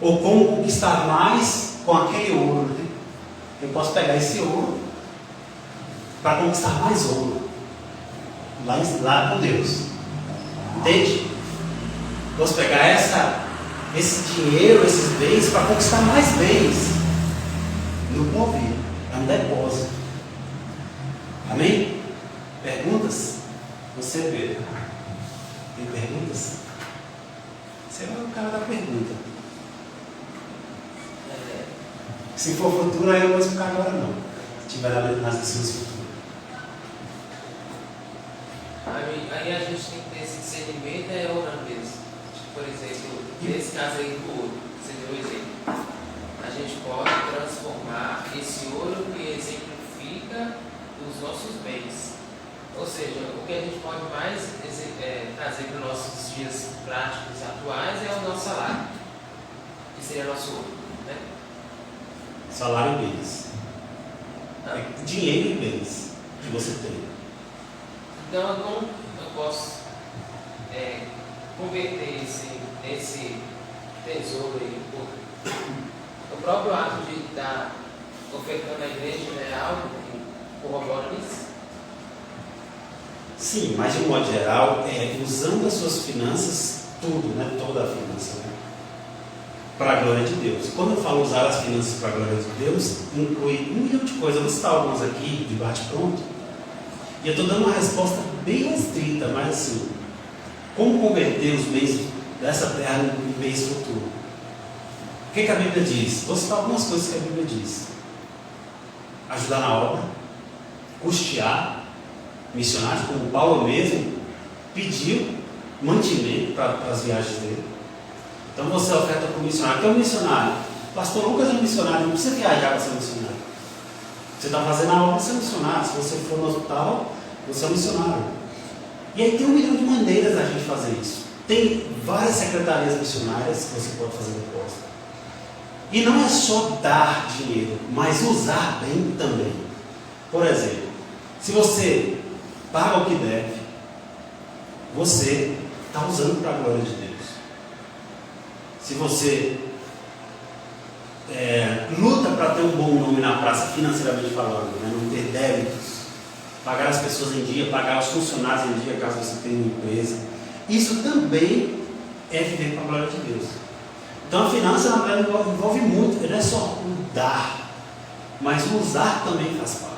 Ou como conquistar mais com aquele ouro. Né? Eu posso pegar esse ouro para conquistar mais ouro. Lá com Deus. Entende? Posso pegar esse dinheiro, esses bens, para conquistar mais bens. No porvir. É um depósito. Amém? Perguntas? Você, Pedro? Tem perguntas? Você é o cara da pergunta. Se for futuro, aí eu vou explicar agora não. Se tiver nas lições futuras. Aí a gente tem que ter esse discernimento orando mesmo. Por exemplo, nesse caso aí do ouro, você deu um exemplo. A gente pode transformar esse ouro que exemplifica os nossos bens. Ou seja, o que a gente pode mais trazer para os nossos dias práticos atuais é o nosso salário, que seria nosso ouro. Né? Salário e bens. Dinheiro e bens que você tem. Então, eu posso converter esse tesouro aí o próprio ato de estar ofertando à igreja é algo que corrobora isso? Sim, mas de um modo geral, usando as suas finanças, tudo, né? Toda a finança, né? Para a glória de Deus. E quando eu falo usar as finanças para a glória de Deus, inclui 1 milhão de coisas. Eu vou citar algumas aqui, de bate-pronto. E eu estou dando uma resposta bem restrita, mas assim, como converter os bens dessa terra em bens futuros? O que a Bíblia diz? Vou citar algumas coisas que a Bíblia diz. Ajudar na obra, custear missionários, como Paulo mesmo pediu mantimento para as viagens dele. Então você oferta para o missionário. Quem é um missionário? Pastor Lucas é um missionário, não precisa viajar para ser missionário. Você está fazendo a obra para ser missionário. Se você for no hospital, você é um missionário. E aí tem 1 milhão de maneiras da gente fazer isso. Tem várias secretarias missionárias que você pode fazer depósito. E não é só dar dinheiro, mas usar bem também. Por exemplo, se você paga o que deve, você está usando para a glória de Deus. Se você luta para ter um bom nome na praça, financeiramente falando, né? Não ter débitos, pagar as pessoas em dia, pagar os funcionários em dia, caso você tenha uma empresa, isso também é viver para a glória de Deus. Então a finança, na verdade, envolve muito, não é só o dar, mas o usar também faz parte.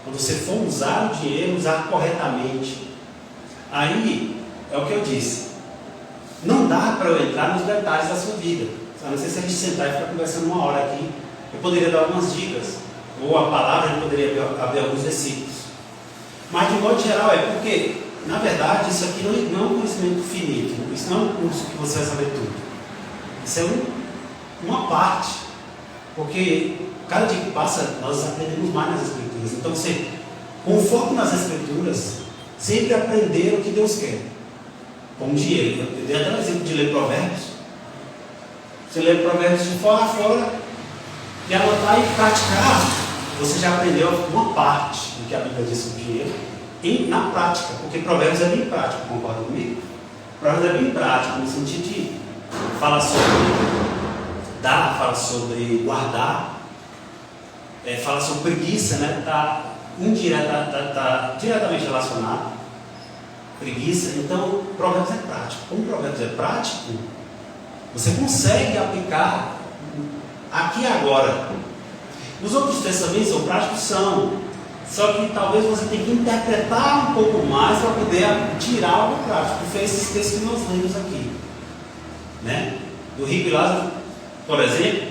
Quando você for usar o dinheiro, usar corretamente. Aí, é o que eu disse, não dá para eu entrar nos detalhes da sua vida. A não ser se a gente sentar e ficar conversando 1 hora aqui, eu poderia dar algumas dicas, ou a palavra eu poderia abrir alguns versículos. Mas de modo geral porque, na verdade, isso aqui não é um conhecimento finito, isso não é um curso que você vai saber tudo. Isso é uma parte, porque cada dia que passa nós aprendemos mais nas Escrituras. Então você, com foco nas Escrituras, sempre aprender o que Deus quer. com dinheiro. Eu dei até um exemplo de ler Provérbios. Você lê Provérbios de fora a fora e anotar e praticar. Você já aprendeu uma parte do que a Bíblia diz sobre dinheiro na prática, porque Provérbios é bem prático, concorda comigo? Provérbios é bem prático, no sentido de falar sobre dar, fala sobre guardar, fala sobre preguiça, né? Está diretamente relacionado. Preguiça, então Provérbios é prático. Como Provérbios é prático, você consegue aplicar aqui e agora. Os outros textos também são práticos, só que talvez você tenha que interpretar um pouco mais para poder tirar algo prático. Foi esses textos que nós lemos aqui, né? Do rico e Lázaro, por exemplo,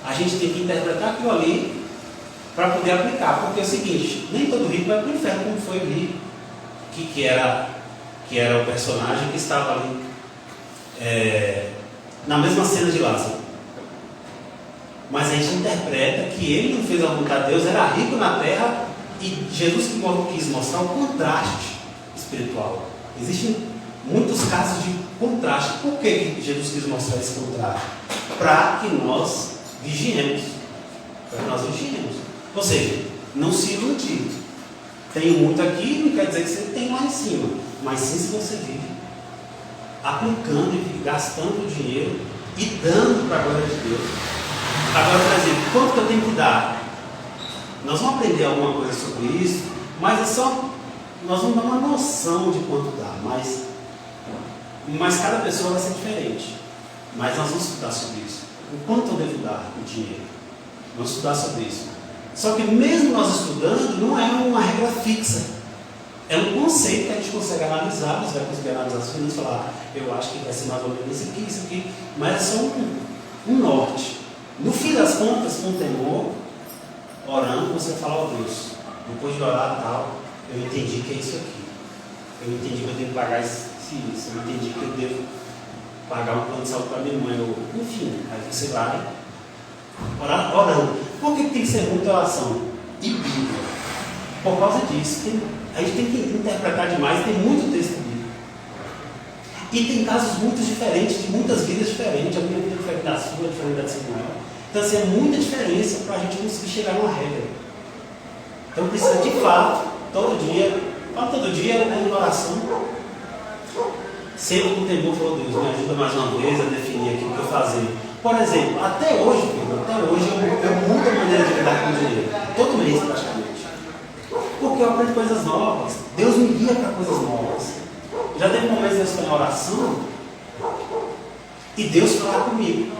a gente tem que interpretar aquilo ali para poder aplicar, porque é o seguinte: nem todo rico vai para o inferno como foi o rico, que era o personagem que estava ali na mesma cena de Lázaro. Mas a gente interpreta que ele não fez a vontade de Deus, era rico na terra, e Jesus quis mostrar o contraste espiritual. Existem muitos casos de contraste. Por que Jesus quis mostrar esse contraste? Para que nós vigiemos. Ou seja, não se iludir. Tenho muito aqui, não quer dizer que você tem lá em cima, mas sim se você vive aplicando e gastando dinheiro e dando para a glória de Deus. Agora, por exemplo, quanto que eu tenho que dar? Nós vamos aprender alguma coisa sobre isso, mas nós vamos dar uma noção de quanto dá, mas cada pessoa vai ser diferente. Mas nós vamos estudar sobre isso. O quanto eu devo dar o dinheiro? Vamos estudar sobre isso. Só que mesmo nós estudando, não é uma regra fixa. É um conceito que a gente consegue analisar, você vai conseguir analisar as finanças e falar, eu acho que vai ser mais ou menos isso aqui, mas é só um norte. No fim das contas, com o temor, orando, você fala, ó Deus, depois de orar tal, eu entendi que é isso aqui. Eu entendi que eu tenho que pagar isso. Eu entendi que eu devo pagar um plano de saúde para minha mãe. Enfim, aí você vai orando. Por que tem que ser muita oração? E Bíblia. Por causa disso, a gente tem que interpretar demais, tem muito texto bíblico. E tem casos muito diferentes, de muitas vidas diferentes. A minha vida é diferente da sua, diferente da de Samuel. Então, assim, é muita diferença para a gente conseguir chegar numa regra. Então, precisa de fato, todo dia, né, em oração, sempre com temor, falou, Deus, me ajuda mais uma vez a definir aquilo que eu fazer. Por exemplo, até hoje eu mudo a maneira de lidar com o dinheiro. Todo mês, praticamente. Porque eu aprendo coisas novas. Deus me guia para coisas novas. Já teve momentos que eu estou em oração e Deus falar comigo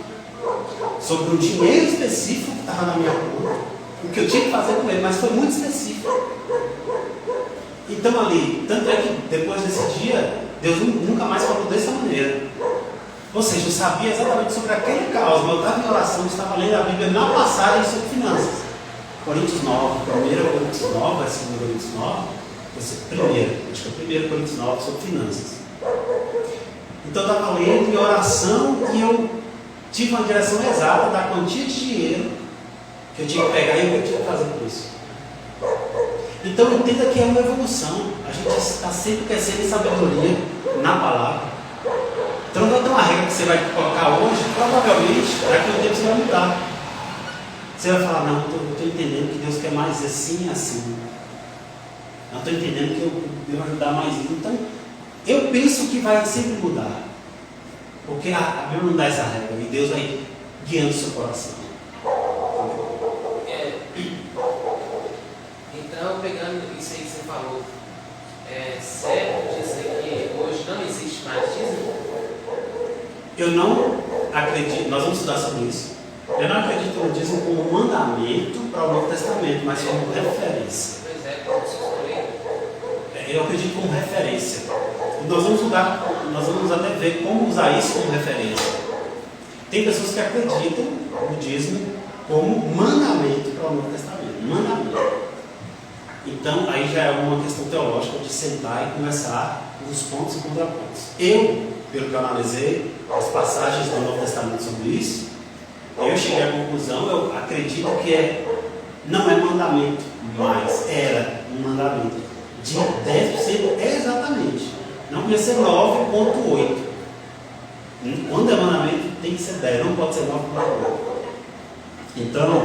sobre um dinheiro específico que estava na minha conta, o que eu tinha que fazer com ele, mas foi muito específico. Então ali, tanto é que depois desse dia, Deus nunca mais falou dessa maneira. Ou seja, eu sabia exatamente sobre aquele caos, mas eu estava em oração, estava lendo a Bíblia na passagem sobre finanças. Coríntios 9, 1 Coríntios 9, 2 Coríntios 9, acho que é 1 Coríntios 9 sobre finanças. Então eu estava lendo em oração e eu tive uma direção exata da quantia de dinheiro que eu tinha que pegar e o que eu tinha que fazer com isso. Então entenda que é uma evolução. A gente está sempre crescendo em sabedoria na palavra. Então não vai ter uma regra que você vai colocar hoje, provavelmente daqui a um tempo você vai mudar. Você vai falar, não, eu estou entendendo que Deus quer mais assim e assim. Não estou entendendo que eu devo ajudar mais isso. Então, eu penso que vai sempre mudar. Porque a Bíblia não dá essa regra e Deus vai guiando o seu coração. Então, pegando isso aí que você falou, é certo dizer que hoje não existe mais dízimo? Eu não acredito, nós vamos estudar sobre isso. Eu não acredito no dízimo como mandamento para o Novo Testamento, mas como referência. Pois é, como você escolheu. Eu acredito como referência. Nós vamos até ver como usar isso como referência. Tem pessoas que acreditam no dízimo como mandamento para o Novo Testamento. Mandamento. Então, aí já é uma questão teológica de sentar e começar os pontos e contrapontos. Eu, pelo que eu analisei, as passagens do Novo Testamento sobre isso, eu cheguei à conclusão, eu acredito que não é mandamento, mas era um mandamento de 10% exatamente. Não podia ser 9,8. O mandamento tem que ser 10, não pode ser 9,8. Então,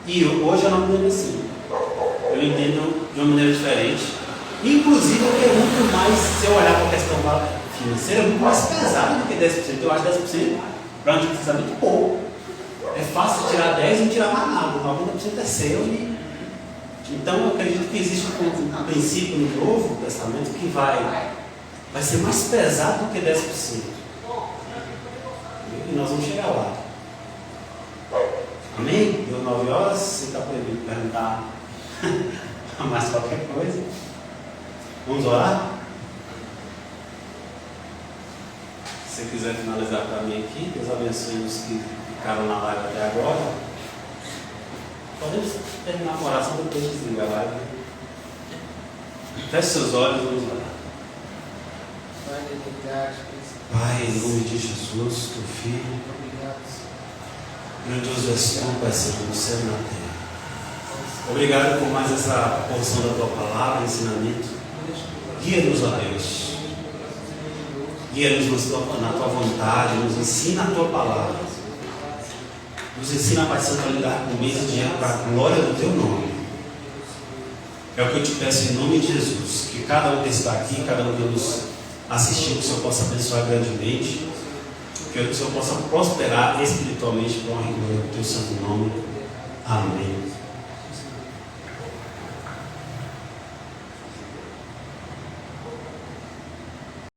e hoje eu não entendo assim. Eu entendo de uma maneira diferente. Inclusive, eu quero muito mais, se eu olhar para a questão financeira, muito mais pesada do que 10%. Eu acho 10% para onde precisa muito pouco. É fácil tirar 10 e não tirar mais nada. 90% é seu. Então, eu acredito que existe um princípio no Novo Testamento que vai ser mais pesado do que 10%. E nós vamos chegar lá. Amém? Deu 9 horas, você está proibido perguntar mais qualquer coisa. Vamos orar? Se você quiser finalizar para mim aqui, Deus abençoe os que ficaram na live até agora. Podemos terminar com a oração depois de desligar a live. Feche seus olhos, vamos orar. Pai, em nome de Jesus, teu Filho, grandioso és tu, Pai Santo, no céu e na terra. Obrigado por mais essa porção da tua palavra, ensinamento. Guia-nos, ó Deus. Guia-nos na tua vontade, nos ensina a tua palavra. Nos ensina, Pai Santo, a lidar com mesa de para a glória do teu nome. É o que eu te peço em nome de Jesus. Que cada um que está aqui, cada um que nos assistiu, que o Senhor possa abençoar grandemente. Que o Senhor possa prosperar espiritualmente com a glória do teu santo nome. Amém.